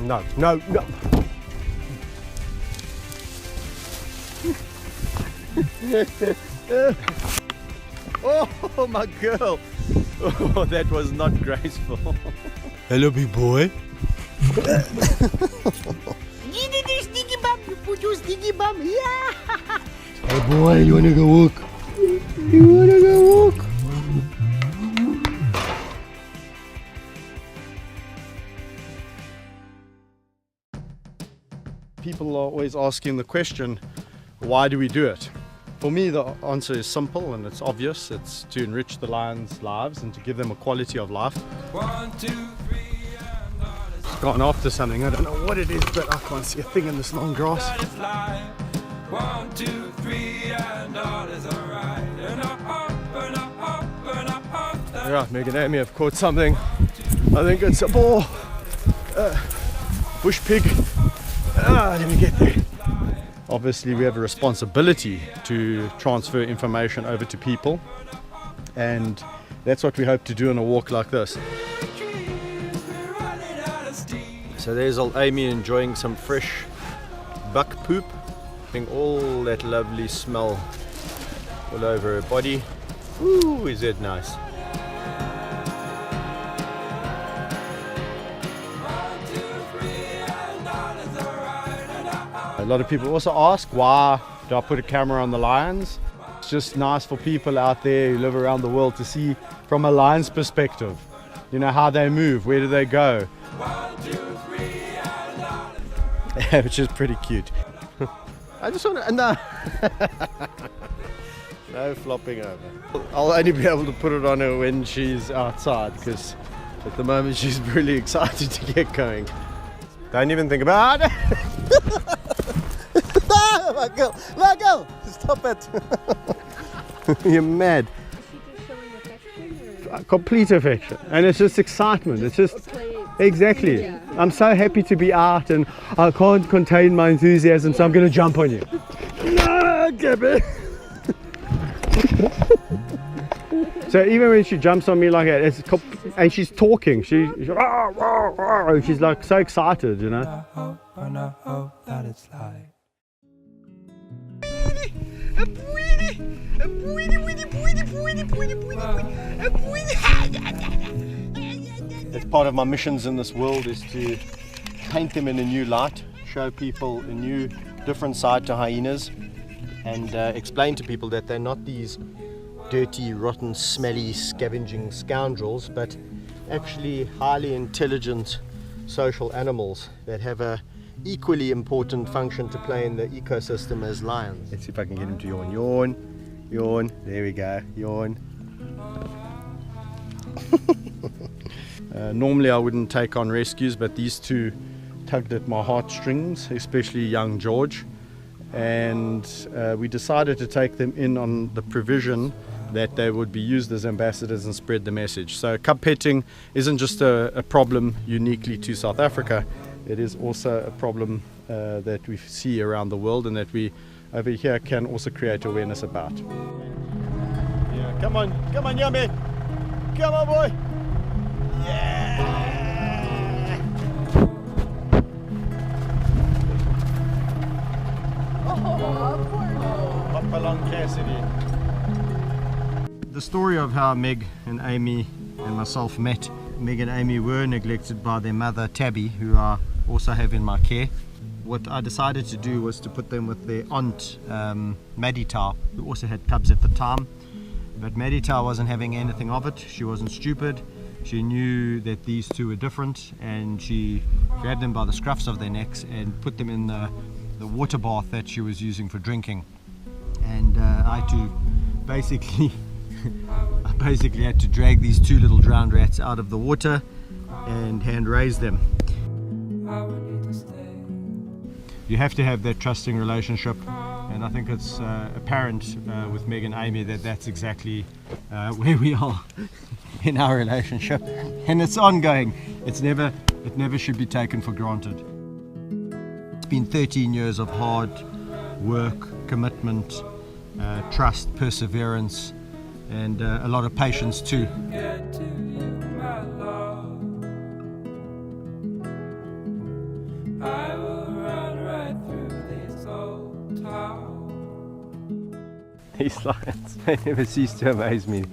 No, no, no. Oh, my girl. Oh, that was not graceful. Hello, big boy. Stinky bum, you put your stinky bum. Yeah. Hey, boy, you wanna go walk? You wanna go walk? People are always asking the question, why do we do it? For me, the answer is simple and it's obvious. It's to enrich the lions' lives and to give them a quality of life. 1, 2, 3, It's gone after something. I don't know what it is, but I can't see a thing in this long grass. 1, 2, 3, and all is alright. Right, Meg and Amy have caught something. I think it's a boar. Bush pig. Let me get there. Obviously, we have a responsibility to transfer information over to people, and that's what we hope to do on a walk like this. So there's old Amy enjoying some fresh buck poop, getting all that lovely smell all over her body. Ooh, is it nice? A lot of people also ask, why do I put a camera on the lions? It's just nice for people out there who live around the world to see from a lion's perspective, you know, how they move, where do they go, which is pretty cute. I just want to, no. No flopping over. I'll only be able to put it on her when she's outside, because at the moment she's really excited to get going. Don't even think about it. Let go! Stop it! You're mad. Complete affection, and it's just excitement. It's just exactly. Yeah. I'm so happy to be out, and I can't contain my enthusiasm, so I'm going to jump on you. No, Gabby! So even when she jumps on me like that, and she's talking, she's like so excited, you know. And I hope that it's like. That's part of my missions in this world, is to paint them in a new light, show people a new, different side to hyenas, and explain to people that they're not these dirty, rotten, smelly, scavenging scoundrels, but actually highly intelligent social animals that have a equally important function to play in the ecosystem as lions. Let's see if I can get him to yawn. Yawn, yawn, there we go, yawn. Normally I wouldn't take on rescues, but these two tugged at my heartstrings, especially young George, and we decided to take them in on the provision that they would be used as ambassadors and spread the message. So cub petting isn't just a problem uniquely to South Africa. It is also a problem that we see around the world, and that we over here can also create awareness about. Yeah, come on, yummy! Come on, boy! Yeah! Hop along, Cassidy. The story of how Meg and Amy and myself met. Meg and Amy were neglected by their mother Tabby, who I also have in my care. What I decided to do was to put them with their aunt Maddie Tau, who also had cubs at the time. But Maddie Tau wasn't having anything of it. She wasn't stupid. She knew that these two were different, and she grabbed them by the scruffs of their necks and put them in the water bath that she was using for drinking. And I had to basically had to drag these two little drowned rats out of the water and hand raise them. You have to have that trusting relationship, and I think it's apparent with Meg and Amy that that's exactly where we are in our relationship, and it's ongoing. It never should be taken for granted. It's been 13 years of hard work, commitment, trust, perseverance, and a lot of patience too. These lions, they never cease to amaze me.